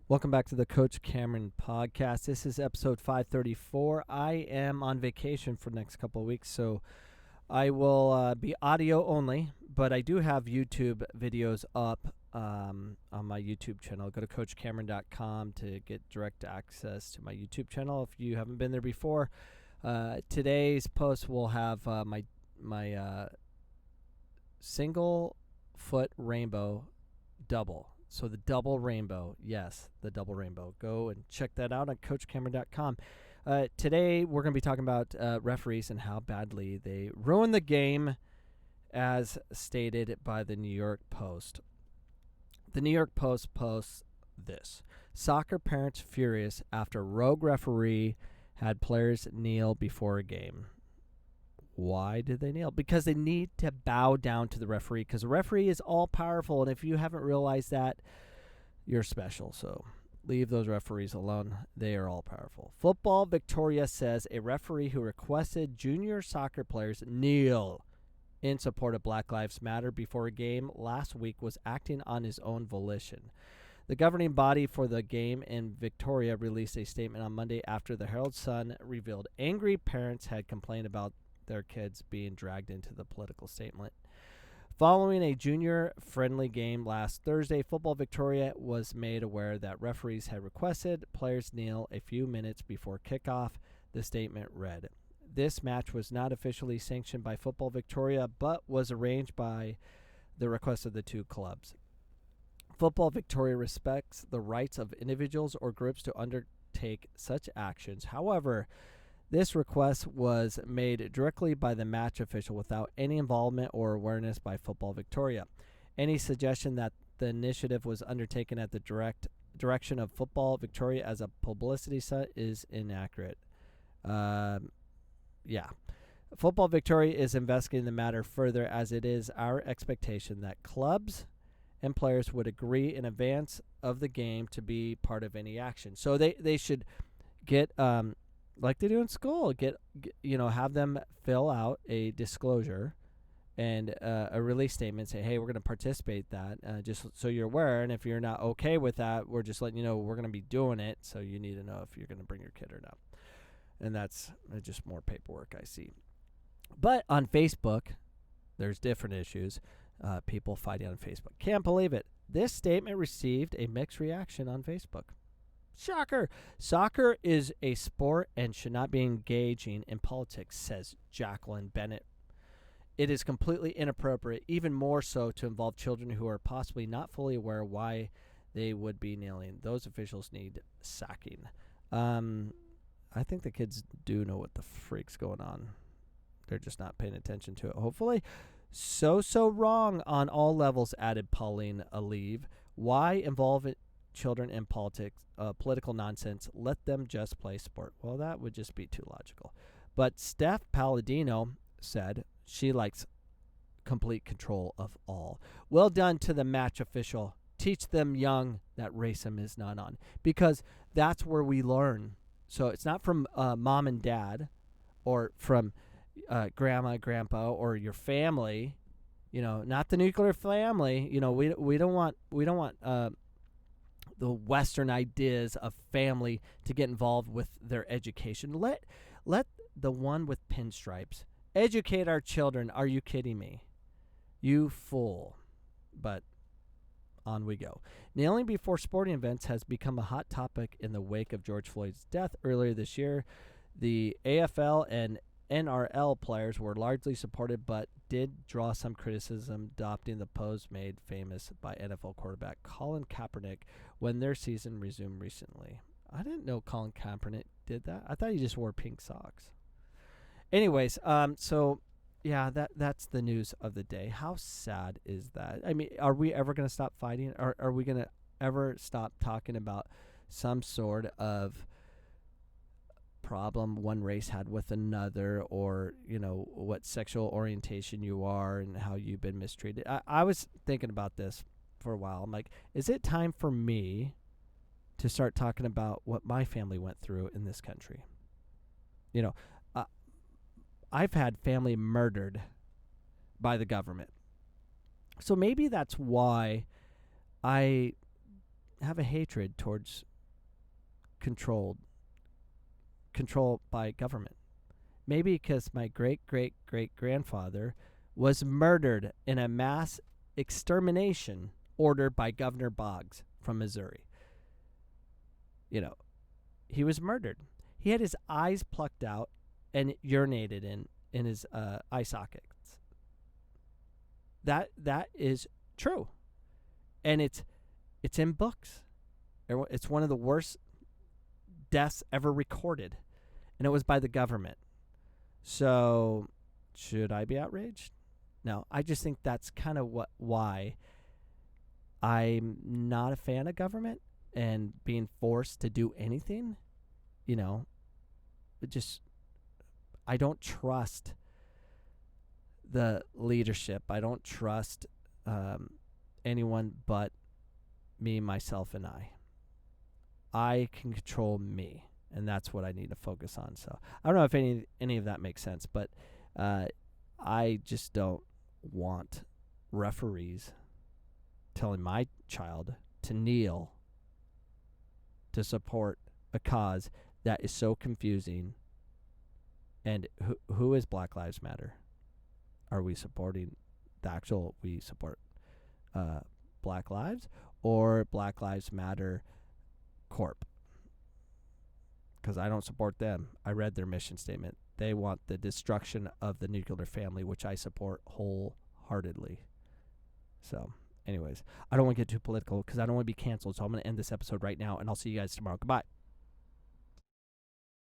Welcome back to the Coach Cameron podcast. This is episode 534. I am on vacation for the next couple of weeks, so I will be audio only, but I do have YouTube videos up on my YouTube channel. Go to CoachCameron.com to get direct access to my YouTube channel if you haven't been there before. Today's post will have my single foot rainbow double. So the double rainbow, yes, the double rainbow. Go and check that out on CoachCameron.com. Today we're going to be talking about referees and how badly they ruin the game, as stated by the New York Post. The New York Post posts this: soccer parents furious after rogue referee had players kneel before a game. Why did they kneel? Because they need to bow down to the referee, because the referee is all-powerful, and if you haven't realized that, you're special. So leave those referees alone. They are all-powerful. Football Victoria says a referee who requested junior soccer players kneel in support of Black Lives Matter before a game last week was acting on his own volition. The governing body for the game in Victoria released a statement on Monday after the Herald Sun revealed angry parents had complained about their kids being dragged into the political statement. Following a junior-friendly game last Thursday, Football Victoria was made aware that referees had requested players kneel a few minutes before kickoff, the statement read. This match was not officially sanctioned by Football Victoria, but was arranged by the request of the two clubs. Football Victoria respects the rights of individuals or groups to undertake such actions. However, this request was made directly by the match official without any involvement or awareness by Football Victoria. Any suggestion that the initiative was undertaken at the direction of Football Victoria as a publicity stunt is inaccurate. Football Victoria is investigating the matter further, as it is our expectation that clubs and players would agree in advance of the game to be part of any action. So they should get like they do in school, have them fill out a disclosure and a release statement, say, hey, we're going to participate that, just so you're aware, and if you're not okay with that, we're just letting you know we're going to be doing it, so you need to know if you're going to bring your kid or not. And that's just more paperwork I see. But on Facebook, there's different issues, people fighting on Facebook. Can't believe it. This statement received a mixed reaction on Facebook. Shocker. Soccer is a sport and should not be engaging in politics, says Jacqueline Bennett. It is completely inappropriate, even more so to involve children who are possibly not fully aware why they would be kneeling. Those officials need sacking. I think the kids do know what the freak's going on. They're just not paying attention to it, hopefully. So wrong on all levels, added Pauline Alive. Why involve children in politics, political nonsense? Let them just play sport. Well, that would just be too logical. But Steph Palladino said she likes complete control of all. Well done to the match official. Teach them young that racism is not on, because that's where we learn. So it's not from mom and dad or from grandma, grandpa, or your family, not the nuclear family. We don't want the Western ideas of family to get involved with their education. Let the one with pinstripes educate our children. Are you kidding me? You fool. But on we go. Kneeling before sporting events has become a hot topic in the wake of George Floyd's death earlier this year. The AFL and NRL players were largely supported, but did draw some criticism, adopting the pose made famous by NFL quarterback Colin Kaepernick when their season resumed recently. I didn't know Colin Kaepernick did that. I thought he just wore pink socks. Anyways, that's the news of the day. How sad is that? I mean, are we ever going to stop fighting? Are we going to ever stop talking about some sort of problem one race had with another, or what sexual orientation you are and how you've been mistreated? I was thinking about this for a while. I'm like, is it time for me to start talking about what my family went through in this country? I've had family murdered by the government, so maybe that's why I have a hatred towards control by government. Maybe because my great-great-great-grandfather was murdered in a mass extermination ordered by Governor Boggs from Missouri. He was murdered. He had his eyes plucked out and urinated in his eye sockets. That is true. And it's in books. It's one of the worst deaths ever recorded. And it was by the government. So, should I be outraged? No, I just think that's kind of why I'm not a fan of government and being forced to do anything. I don't trust the leadership. I don't trust anyone but me, myself, and I. I can control me. And that's what I need to focus on. So I don't know if any of that makes sense, but I just don't want referees telling my child to kneel to support a cause that is so confusing. And who is Black Lives Matter? Are we supporting we support Black Lives or Black Lives Matter Corp? Because I don't support them. I read their mission statement. They want the destruction of the nuclear family, which I support wholeheartedly. So, anyways, I don't want to get too political because I don't want to be canceled. So I'm going to end this episode right now, and I'll see you guys tomorrow. Goodbye.